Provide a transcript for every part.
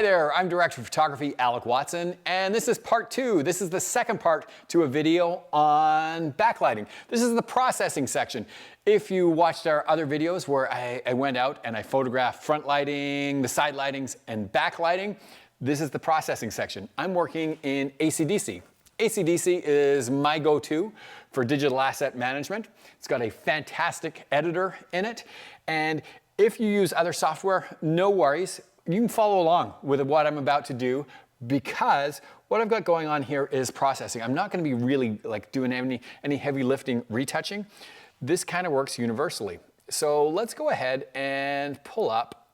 Hi there, I'm Director of Photography Alec Watson, and this is part 2. This is the second part to a video on backlighting. This is the processing section. If you watched our other videos where I went out and I photographed front lighting, the side lightings, and backlighting, this is the processing section. I'm working in ACDSee. ACDSee is my go-to for digital asset management. It's got a fantastic editor in it, and if you use other software, no worries. You can follow along with what I'm about to do because what I've got going on here is processing. I'm not going to be really like doing any heavy lifting retouching. This kind of works universally. So let's go ahead and pull up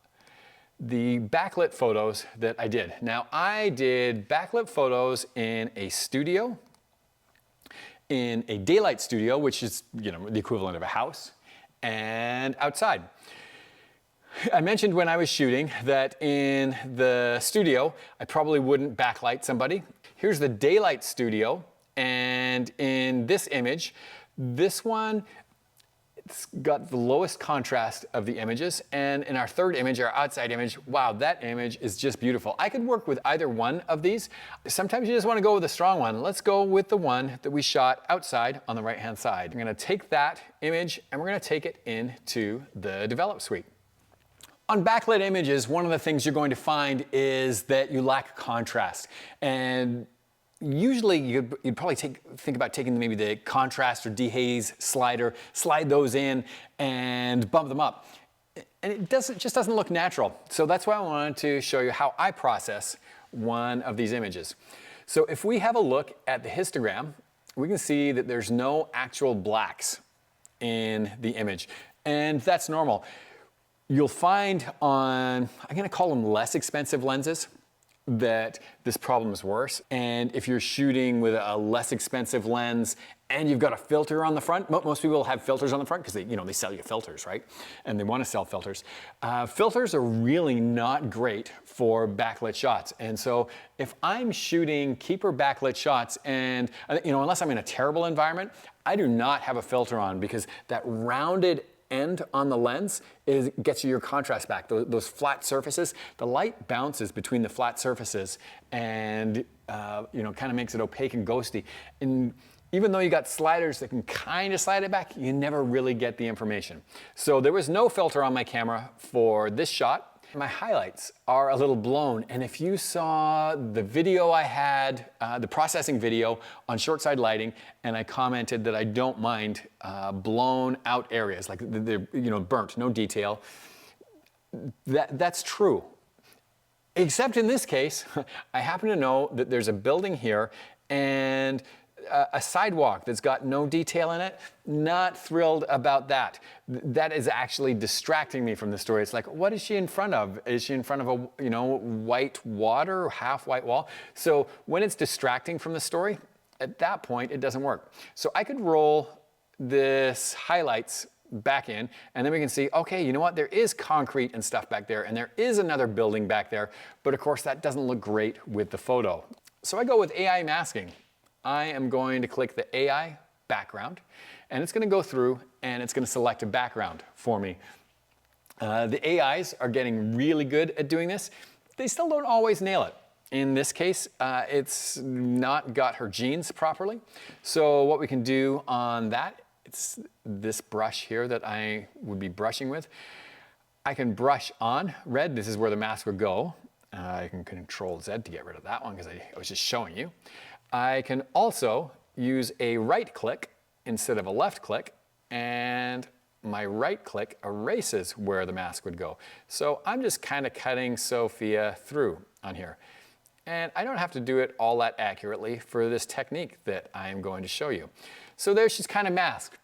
the backlit photos that I did. Now I did backlit photos in a studio, in a daylight studio, which is, you know, the equivalent of a house, and outside. I mentioned when I was shooting that in the studio, I probably wouldn't backlight somebody. Here's the daylight studio, and in this image, this one, it's got the lowest contrast of the images, and in our third image, our outside image, wow, that image is just beautiful. I could work with either one of these. Sometimes you just want to go with a strong one. Let's go with the one that we shot outside on the right-hand side. I'm going to take that image, and we're going to take it into the Develop suite. On backlit images, one of the things you're going to find is that you lack contrast. And usually you'd probably think about taking maybe the contrast or dehaze slider, slide those in and bump them up. And it just doesn't look natural. So that's why I wanted to show you how I process one of these images. So if we have a look at the histogram, we can see that there's no actual blacks in the image. And that's normal. You'll find on, I'm going to call them less expensive lenses, that this problem is worse. And if you're shooting with a less expensive lens and you've got a filter on the front, most people have filters on the front because they sell you filters, right? And they want to sell filters. Filters are really not great for backlit shots. And so if I'm shooting keeper backlit shots and, unless I'm in a terrible environment, I do not have a filter on because that rounded end on the lens gets you your contrast back. Those flat surfaces, the light bounces between the flat surfaces and kind of makes it opaque and ghosty. And even though you got sliders that can kind of slide it back, you never really get the information. So there was no filter on my camera for this shot. My highlights are a little blown, and if you saw the video I had, the processing video on short side lighting, and I commented that I don't mind blown out areas, like they're burnt, no detail, that's true. Except in this case, I happen to know that there's a building here and a sidewalk that's got no detail in it. Not thrilled about that. That is actually distracting me from the story. It's like, what is she in front of? Is she in front of a white water, half white wall? So when it's distracting from the story, at that point it doesn't work. So I could roll this highlights back in, and then we can see, okay, you know what? There is concrete and stuff back there, and there is another building back there, but of course that doesn't look great with the photo. So I go with AI masking. I am going to click the AI background, and it's going to go through and it's going to select a background for me. The AIs are getting really good at doing this. They still don't always nail it. In this case, it's not got her genes properly. So what we can do on that, it's this brush here that I would be brushing with. I can brush on red. This is where the mask would go. I can Control Z to get rid of that one because I was just showing you. I can also use a right click instead of a left click, and my right click erases where the mask would go. So I'm just kind of cutting Sophia through on here. And I don't have to do it all that accurately for this technique that I am going to show you. So there she's kind of masked.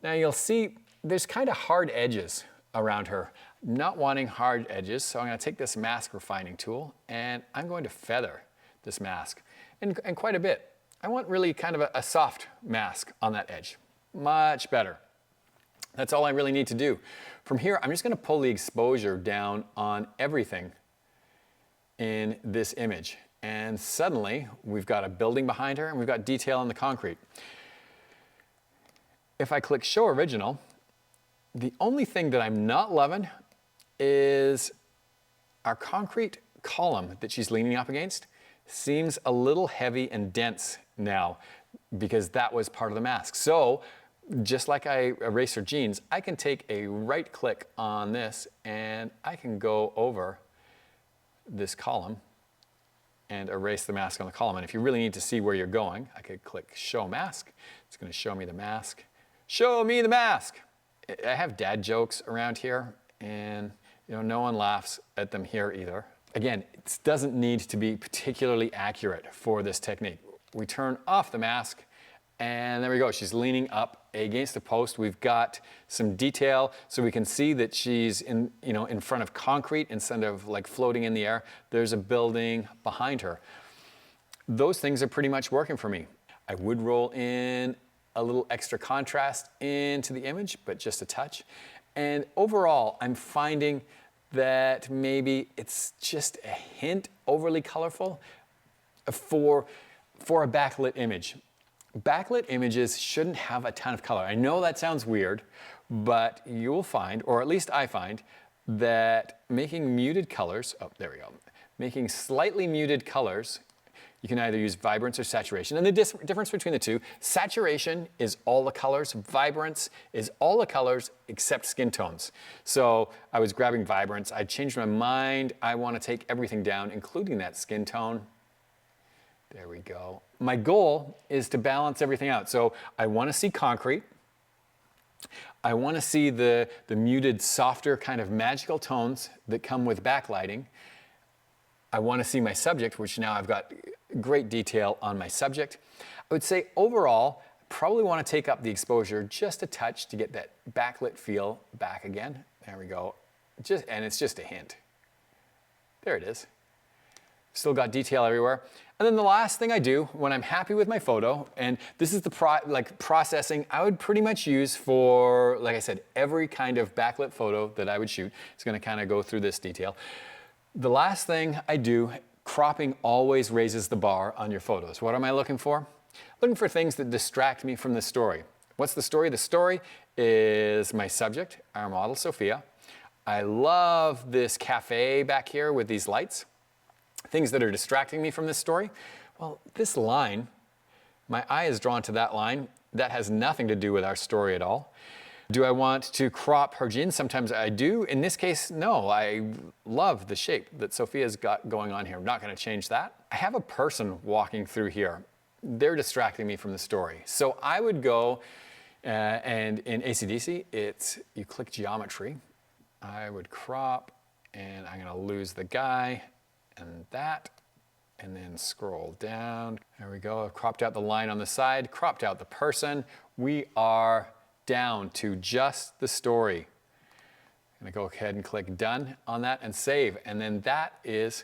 Now you'll see there's kind of hard edges around her. Not wanting hard edges, so I'm going to take this mask refining tool and I'm going to feather this mask. And quite a bit. I want really kind of a soft mask on that edge. Much better. That's all I really need to do. From here, I'm just going to pull the exposure down on everything in this image. And suddenly, we've got a building behind her and we've got detail on the concrete. If I click Show Original, the only thing that I'm not loving is our concrete column that she's leaning up against seems a little heavy and dense now because that was part of the mask. So just like I erased her jeans, I can take a right click on this and I can go over this column and erase the mask on the column. And if you really need to see where you're going, I could click Show Mask. It's going to show me the mask. Show me the mask! I have dad jokes around here, and no one laughs at them here either. Again, it doesn't need to be particularly accurate for this technique. We turn off the mask, and there we go. She's leaning up against the post. We've got some detail, so we can see that she's in front of concrete instead of like floating in the air. There's a building behind her. Those things are pretty much working for me. I would roll in a little extra contrast into the image, but just a touch. And overall, I'm finding that maybe it's just a hint overly colorful for a backlit image. Backlit images shouldn't have a ton of color. I know that sounds weird, but you'll find, or at least I find, that making muted colors, making slightly muted colors, you can either use vibrance or saturation. And the difference between the two, saturation is all the colors, vibrance is all the colors except skin tones. So I was grabbing vibrance, I changed my mind, I want to take everything down, including that skin tone. There we go. My goal is to balance everything out. So I want to see concrete. I want to see the muted, softer kind of magical tones that come with backlighting. I want to see my subject, which now I've got great detail on my subject. I would say overall, probably want to take up the exposure just a touch to get that backlit feel back again. There we go. And it's just a hint. There it is. Still got detail everywhere. And then the last thing I do when I'm happy with my photo, and this is the processing I would pretty much use for, like I said, every kind of backlit photo that I would shoot. It's going to kind of go through this detail. The last thing I do, cropping always raises the bar on your photos. What am I looking for? Looking for things that distract me from the story. What's the story? The story is my subject, our model, Sophia. I love this cafe back here with these lights. Things that are distracting me from this story. Well, this line, my eye is drawn to that line. That has nothing to do with our story at all. Do I want to crop her jeans? Sometimes I do. In this case, no. I love the shape that Sophia's got going on here. I'm not going to change that. I have a person walking through here. They're distracting me from the story. So I would go, and in ACDSee, you click geometry. I would crop, and I'm going to lose the guy and that, and then scroll down. There we go. I've cropped out the line on the side, cropped out the person. We are down to just the story. I'm going to go ahead and click done on that and save. And then that is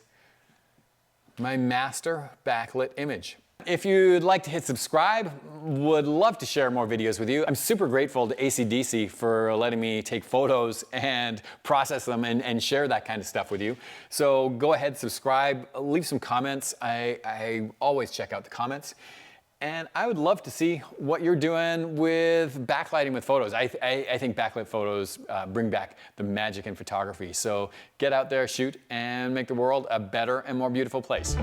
my master backlit image. If you'd like to hit subscribe, would love to share more videos with you. I'm super grateful to ACDSee for letting me take photos and process them and share that kind of stuff with you. So go ahead, subscribe, leave some comments. I always check out the comments. And I would love to see what you're doing with backlighting with photos. I think backlit photos bring back the magic in photography. So get out there, shoot, and make the world a better and more beautiful place.